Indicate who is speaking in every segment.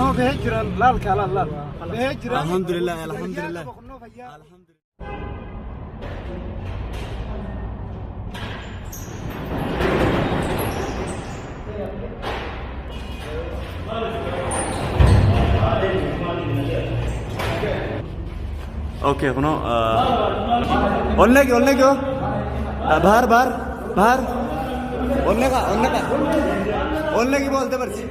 Speaker 1: بقناه بهجرا لا لا لا بهجرا
Speaker 2: الحمد لله الحمد لله. اوكي هنا اونلego बाहर बाहर बाहर ओनलेगी बोलते बरसी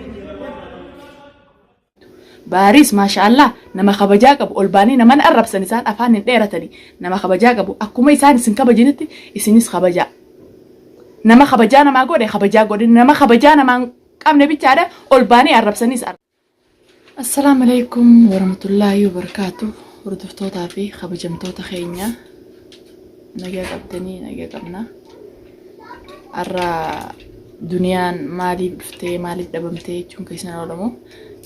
Speaker 3: باريس ما شاء الله نما خبجاك ابو الباني نما نقرب سنسان افان ديرتني نما خبجاك ابو اكو مي سان سن كبجنتي اسنيس خبجا نما خبجانا ما غودي خبجا غودي نما خبجانا ما قامني بيتاده الباني قرب سنيس السلام عليكم ورحمه الله وبركاته وردفتوتا في خبجمتوتا خينيا نجا قبتني نجا قبنا ارا دنيان مالي بفتي مالي دبمتي چون كيسنا ولمو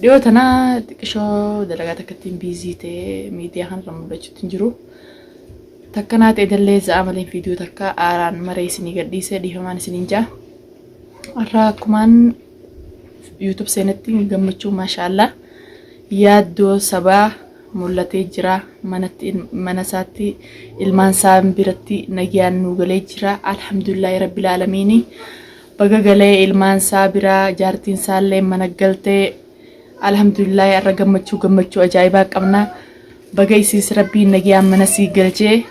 Speaker 3: ديوتنا تكشو دلغاتا كتين بيزيتي ميديا خان رمبلچو تنجرو تكنات ادلي زعملين فيديو تكا اران مريسني قديسه ديفمان سنينجا ارا كمان يوتيوب سينتي غمچو ما شاء الله يادو سبا مولتي جرا منساتي المانسان برتي نجيان نوغلي جرا الحمد لله رب العالمين بقى غلي المانسا برا جارتين سالي منقلتي الحمد لله رغمچو اجايبا قمنا بقى يسيس ربي نجيان منسي غلجي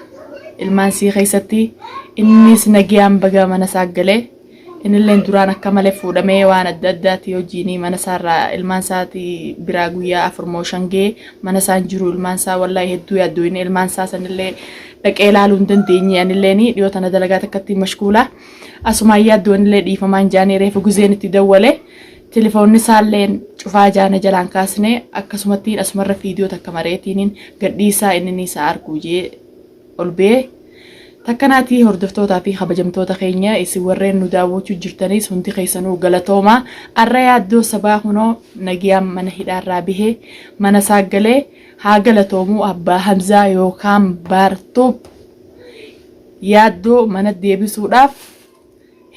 Speaker 3: المانسي خيستي انيس نجيان بقى منسا غلي إن اللي ندوران كمال فودمي وانا دداتي وجيني منسارا المانساتي براغويا افرموشنجي منسان جرو المانسا والله يدو يدوين المانسا سن اللي دقيلالون دنديني يعني اللي ديوتنا دلغات كتي مشغوله اسما يدون اللي ديفمان جاني ريف غزينتي دوله تليفون نسالين شوفا جانا جلان كاسني اكسمتين اسمر فيديو تكمريتين غديسا انني ساركوجي اولبي تكناتي هردفتوتا في خبجمتوتا خينيا اسي ورين نداوچو جرتني سنتي خيسنو غلطوما الريادو صباحونو نغيام من هدار رابه من ساغله ها غلطومو ابا حمزه يوكام بارتوب يادو من ديبسو داف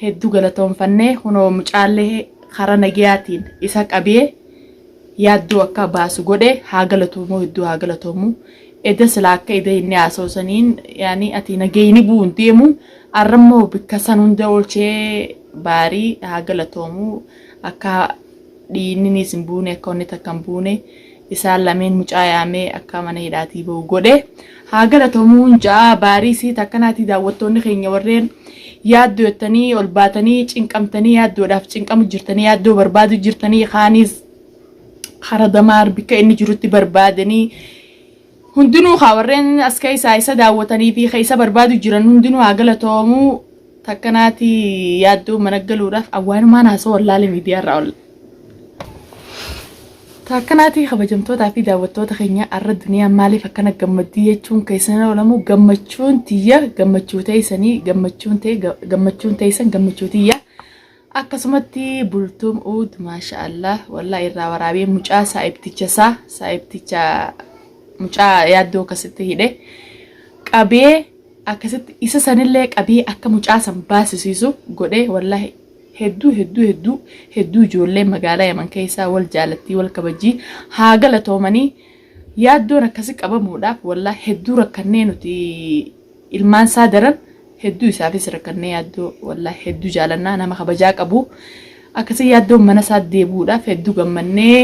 Speaker 3: هدو غلطوم فنه هونو مچاله خرا نغياتين اسا قبي يادو اكا باسو غده ها غلطومو هدو ها غلطومو إذا سلاك إذا إني أسوسنين يعني أتينا جيني بون تيمو أرمو بكسانون دول شيء باري هاجلتومو أكا ديني نسبونه كوني تكمبونه إسالمين مجايامي أكا مني داتي بوجوده هاجلتومو جا باري سي تكناتي داوتوني خيني ورين يادو التاني والباتني إنكم تاني يادو دافت إنكم جرتني يادو بربادو جرتني خانيز خردمار بك إني جرتي بربادني هندنو خاورين اسكاي سايسا داوتني في خيسا بربادو جيران هندنو عقلتومو تكناتي يادو منقلو رف اوان ما ناسو والله لميديا راول تكناتي خبجمتوتا في داوتوتا خينيا ار الدنيا مالي فكنا غمديه چون كيسنا ولمو غمچون تيا غمچوتي سني غمچون تيسن غمچوتيا اكسمتي بولتوم اود ما شاء الله والله يرا ورابي مچا سايبتيچا mucha yaaddo kasite hide qabe akasite isa sanille qabe akka mucha san baasisisu gode wallahi heddu jolle magala yaman kaysa wal jalatti wal kabaji haagala toomani yaaddo nakasi qabamuudhaaf wallahi heddu rakkaneenuti ilmaan saadaran heddu isaafis rakkanne yaaddo wallahi heddu jaalanna nama kabajaa qabu akasi yaaddo mana saaddeebuudhaaf heddu gammannee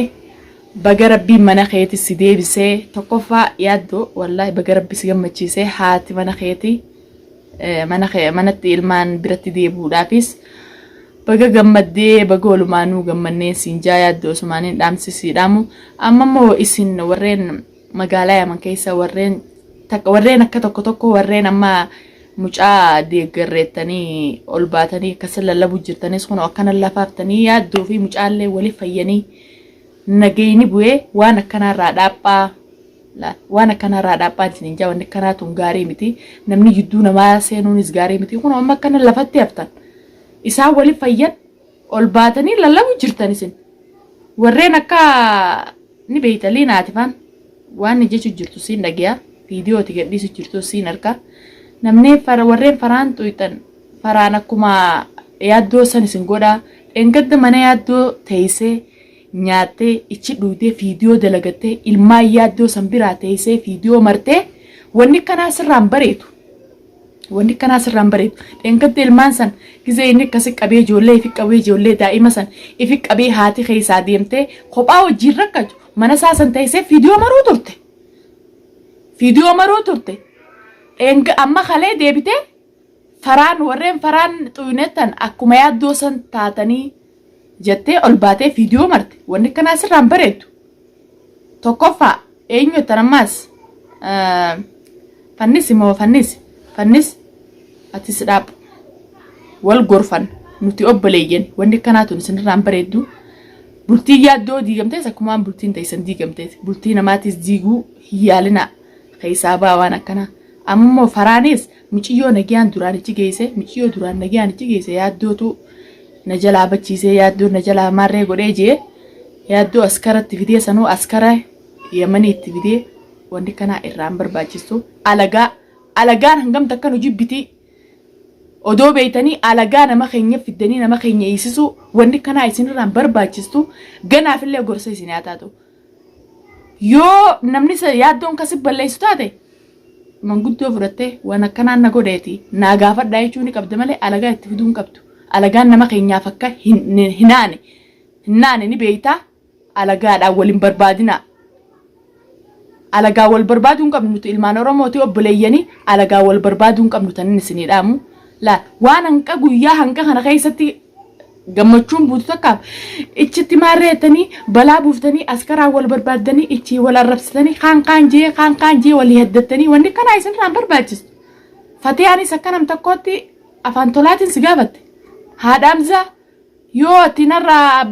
Speaker 3: بقربي مناخيتي سيدي بسي تقفى يادو والله بقربي سيغمتشي سي هاتي مناخيتي مناتي المان براتي دي بودافيس بقا غمدي بقولو مانو غمني سينجا يادو سمانين دامسي سيدامو اما مو اسين ورين مقالايا من كيسا ورين اكا توكو ورين اما مجا دي قريتاني اولباتاني كسل اللبو جرتاني سخونو اكنا اللافافتاني يادو في مجا اللي ولي فياني نجيني بوي وانا كنا رادابا لا وانا كنا رادابا نينجا وانا كنا تونغاري متي نمني جدونا ما سينون إزغاري متي كنا أما كنا لفتي أفتن إسا ولي فيان أولباتني للا وجرتني سن ورينا كا نبيت لي ناتفان وانا جيشو جرتو سين نجيا فيديو تجدي سجرتو سين أركا نمني ورين فران تويتن فرانا كما يادو سن سنغودا إنقد منا يادو تيسي nyaattee ichi dhuutee fiidiyoo dalagattee ilmaan yaaddoo san biraa teessee fiidiyoo martee wanni kanaa sirraan bareedu. Wanni kanaa sirraan bareedu. Dheengadde ilmaan san gizee inni akkasi qabee ijoollee ifi qabee ijoollee daa'ima san ifi qabee haati keessaa deemtee kophaa wajjin rakkatu mana isaa san teessee fiidiyoo maruu turte. Fiidiyoo maruu turte. Amma kalee deebitee faraan warreen faraan xuynetan akkuma yaaddoo san taatanii jettee ol baatee fiidiyoo marte. Wanni kanaa sirraan bareedu. Tokkoffaa eenyu tanammaas fannis moo fannis atis dhaab wal gorfan nuti obboleeyyan wanni kanaa tun sirraan bareedu. Bultii yaaddoo diigamtees akkuma bultiin teessan diigamtees bultii namaatis diiguu hiyaalina keessaa baawaan akkana. Ammoo faraanis muciyyoo nagiyaan duraan ichi geesse muciyyoo duraan nagiyaan ichi geesse yaaddootu na jalaa bachiisee yaaddoo na jalaa marree godhee jee yaaddoo askaratti fidee sanuu askara yamanii itti fidee wanni kanaa irraan barbaachistu alagaan hangam takkan hojii bitii odoo beeytanii alagaa nama keenya fiddanii nama keenya eesisu wanni kanaa isin irraan barbaachistu ganaafillee gorsa isin haa taatu yoo namni yaaddoon kasi balleessu taate manguddoo fudhattee waan akkanaan na godheeti naa gaafadhaa jechuun qabda malee alagaa itti fiduun qabdu. Alagaan nama keenyaaf akka hinaane ni beeytaa alagaadhaan waliin barbaadina. Alagaa wal barbaaduun qabnu nuti ilmaan Oromooti obboleeyyanii alagaa wal barbaaduun qabnu tanin isinii dhaamu. Waan hanqa guyyaa hanqa kana keessatti gammachuun buutu takkaaf ichitti maarreettanii balaa buuftanii askaraa wal barbaaddanii ichi wal arrabsitanii kaan jee walii heddattanii wanni kanaa isinirraan barbaachistu. Fatiyaanis akka nam tokkootti afaan tolaatiin si gaafatte. Haadhaamsa yoo ati narraa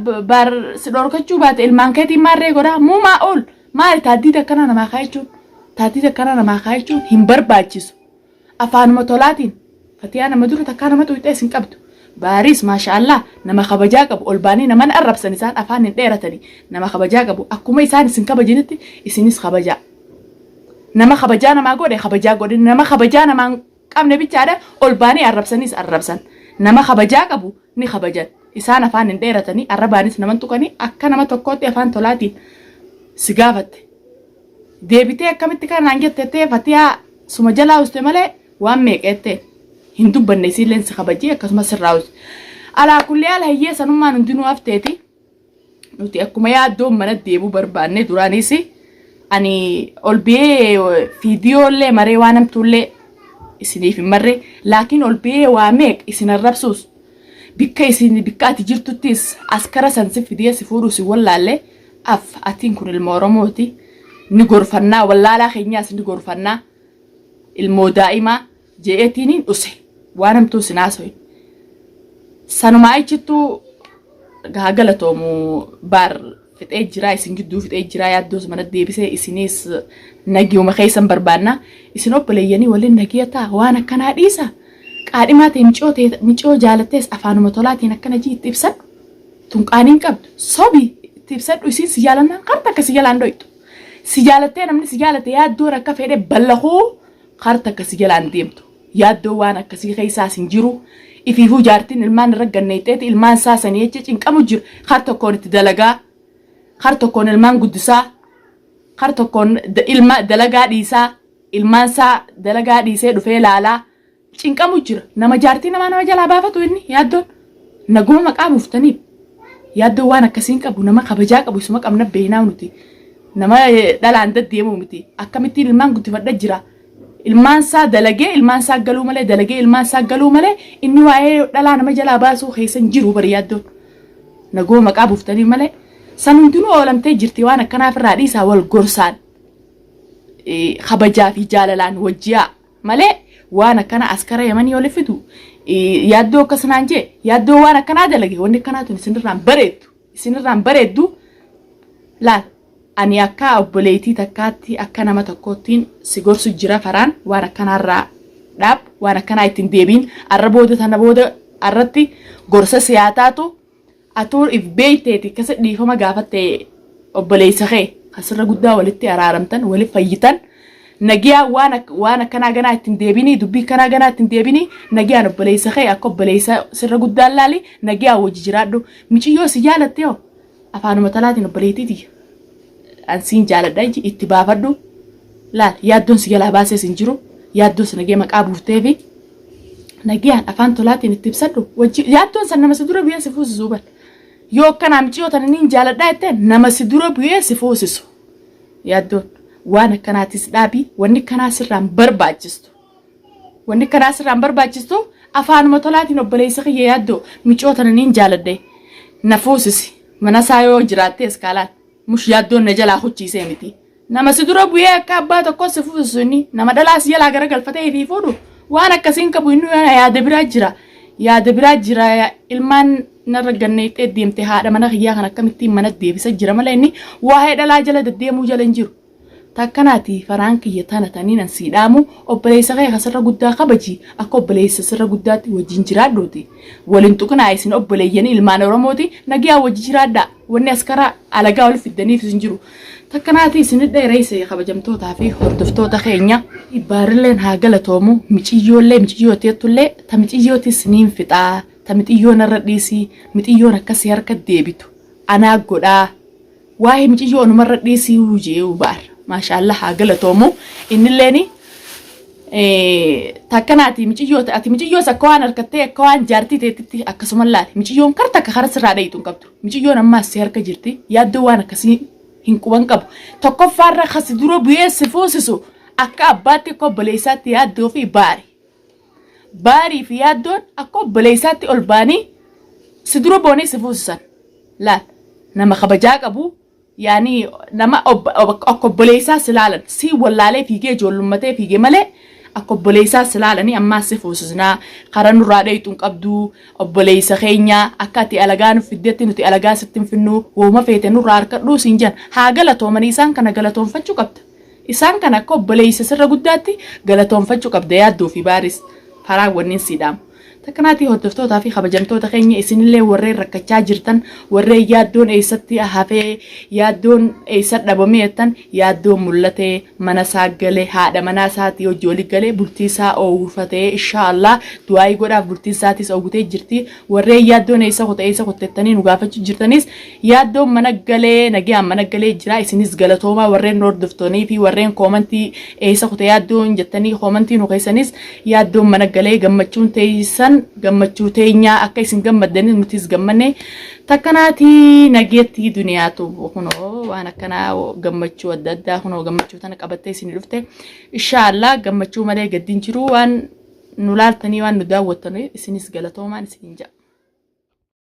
Speaker 3: si dhorkachuu baate ilmaan keetiin maarree godhaa muumaa ool maali taaddiida akkana namaa kaayachuun hin barbaachisu. Afaanuma tolaatiin Fatiyaan nama dura takkaa nama tuuxee isin qabdu. Baaris maashaallah nama kabajaa qabu ol baanii naman arrabsan isaan afaan hin dheeratanii nama kabajaa qabu akkuma isaan isin kabajinitti isinis kabajaa. Nama kabajaa namaa godhe nama kabajaa namaa qabne bichaadha ol baanii arrabsanis arrabsan. Nama kabajaa qabu ni kabajan isaan afaan hin dheeratanii arrabaanis naman tuqanii akka nama tokkootti afaan tolaatiin si gaafatte. Deebitee akkamitti kanaan jettee Fatiyaa suma jalaa uste malee waan meeqeettee hin dubbanne isiilleen si kabajii akkasumas sirraa uste. Alaa kullee ala hiyyee sanummaan hundinuu hafteeti nuti akkuma yaaddoon mana deebuu barbaanne duraanis ani ol biyee fiidiyoolee maree waan namtuullee isiniif hin marre laakiin ol biyee waa meeq isin arrabsuus bikka ati jirtuttis askara sansi fidee si fuudhuu si wallaallee atiin kun ilma Oromooti ni gorfannaa wallaalaa keenyaas ni gorfannaa ilmoo daa'imaa je'eetiniin dhuse waan namtuu sinaasoyin sanumaa ichittuu galatoomu baar fixee jira isin gidduu fixee jira yaaddoos mana deebisee isinis nagiyuma keessan barbaanna isin obboleeyyanii waliin nagiyataa waan akkanaa dhiisa qaadhimaa ta'e micoo jaalattees afaanuma tolaatiin akkana jiitti ibsadhu tunqaaniin qabdu sobii itti ibsadhu isin si jaalannaan karta akka si jalaan dhoytu si jaalattee namni si jaalate yaaddoon akka fedhe ballahuu karta akka si jalaan deemtu yaaddoo waan akkasii keessaas hin jiru. Ifiifuu jaartiin ilmaan irra ganneetteeti ilmaan saasanii jecha cinqamu jiru har tokkoon itti dalagaa har tokkoon ilmaan guddisaa har tokkoon ilma dalagaa dhiisaa ilmaan saa dalagaa dhiisee dhufee laalaa cinqamu jira nama jaartii nama jalaa baafatu inni yaaddoon naguma maqaa buuftaniif yaaddoo waan akkasiin qabu nama kabajaa qabu isuma qabna beeynaa nuti nama dhalaan deddeemuu miti akkamittiin ilmaan guddifadha jira. Ilmaan saa dalagee ilmaan saa galuu malee dalagee ilmaan saa galuu malee inni waa'ee dhalaa nama jalaa baasuu keessan jiru bari yaaddoon nagoo maqaa buuftanii malee san hundinuu oolamtee jirti waan akkanaaf irraa dhiisaa wal gorsaan kabajaa fi jaalalaan wajjiyaa malee waan akkana askara yamanii oli fidu yaaddoo akkasanaan jee yaaddoo waan akkanaa dalage wanni akkanaatun isinirraan bareeddu laal. Ani akka obboleetii takkaatti akka nama tokkoottiin si gorsu jira faraan waan akkanaarraa dhaab waan akkanaa ittiin deebiin arra booda tana booda arratti gorsa siyaataatu atuu if beeyteeti akkasa dhiifama gaafatte obboleessa kee asirra guddaa walitti araaramtan waliif fayyitan nagiyaa waan akkanaa ganaa ittiin deebinii dubbii kanaa ganaa ittiin deebinii nagiyaan obboleessa kee akka obboleessa sirra guddaan laali nagiyaa wajji jiraadhu miciyyoo si jaalatte yoo afaanuma talaatiin obboleettiiti ansiin jaaladha itti baafadhu laal yaaddoon si jalaa baasee sin jiru yaaddoon si nagee maqaa buuftee fi nagiyaan afaan tolaatiin itti ibsadhu yaaddoon san nama si dura biyya si fuusisuu bal yoo akkanaa miccootan niin jaaladhaa jettee nama si dura biyya si fuusisu yaaddoon waan akkanaatis dhaabii wanni kanaa sirraan barbaachistu wanni kanaa sirraan barbaachistu afaanuma tolaatiin obboleessa kiyya yaaddoo miccootan niin jaaladhee na fuusisi mana isaa yoo jiraattee iskaalaan mush yaaddoon na jalaa hucciisee miti nama si dura biyya akka abbaa tokko si fuusisu inni nama dhalaas jalaa gara galfatee fi fuudhu waan akkasiin qabu inni yaada biraa jira ilmaan narra ganneettee deemte haadha mana kiyyaa kan akkamittiin mana deebisa jira malee inni waa'ee dhalaa jala deddeemuu jala hin jiru takkanaati faraan kiyya tana taniin an siidhaamu obboleessa kee kasirra guddaa kabaji akka obboleessa sirra guddaatti wajjin jiraadhuuti waliin tuqnaa isin obboleeyyan ilmaan oromooti nagiyaa wajji jiraadhaa wanni askara alagaa ol fiddaniif isin jiru takkanaati isin dheereesse kabajamtootaa fi hordoftoota keenya ibaarilleen haa galatoomu miciyyootteettullee ta miciyyootis niin fixaa ta mixiyyoon irra dhiisii mixiyyoon akkasii harka deebitu anaa godhaa waa'ee miciyyoo numarra dhiisii hujee baar maashaallah haa galatoomu innilleeni takkanaati miciyyoota ati miciyyoos akka waan harkattee akka waan jaartii teetitti akkasuma laale miciyyoon karta akka kara sirraa dhayitu qabdu miciyyoon ammaas si harka jirti yaaddoo waan akkasii hin quban qabu tokkoffaarra kasi dura bu'ee si fuusisu akka abbaatti akka obboleessaatti yaaddoo fi baarii fi yaaddoon akka obboleessaatti ol baanii si dura boonee si fuusisan laal nama kabajaa qabu yaani nama akka obboleessaa si laalan si wallaalee fiigee ijoollummatee fiigee malee akka obboleessaa si laalanii ammaas si fuusisnaa karaa nurraa dhayituun qabdu obboleessa keenya akka ati alagaa nuuf fiddetti nuti alagaa sitti hin finnu wooma feete nurraa harkadhuu siin jan haa galatoomanii isaan kana galatoonfachuu qabda isaan kana akka obboleessa sirra guddaatti galatoonfachuu qabda yaaddoo fi baaris faraan wanniin siidhaamu takkanaati hordoftootaa fi kabajamtoota keenya isinillee warreen rakkachaa jirtan warreen yaaddoon eessatti hafee yaaddoon eessa dhabamee jettan yaaddoon mul'atee mana isaa galee haadha manaa isaatii hojii galee bultii isaa oowwifatee inshaallah du'aayii godhaaf bultii isaatis oowwitee jirti warreen yaaddoon eessa qotettanii nu gaafachuu jirtanis yaaddoon mana galee nagiyaan mana galee jira isinis galatoomaa warreen hordoftoonii fi warreen koomantii eessa qote yaaddoon jettanii koomantii nu keessanis yaaddoon mana galee gammachuun teessan gammachuu teenyaa akka isin gammaddanis nutis gammanne takkanaati nageetti duniyaatu kunoo waan akkanaa gammachuu adda addaa kunoo gammachuu tana qabattee isin dhufte inshaallah gammachuu malee gaddiin jiru waan nu laaltanii waan nu daawwattanii isinis galatoomaan isin jaa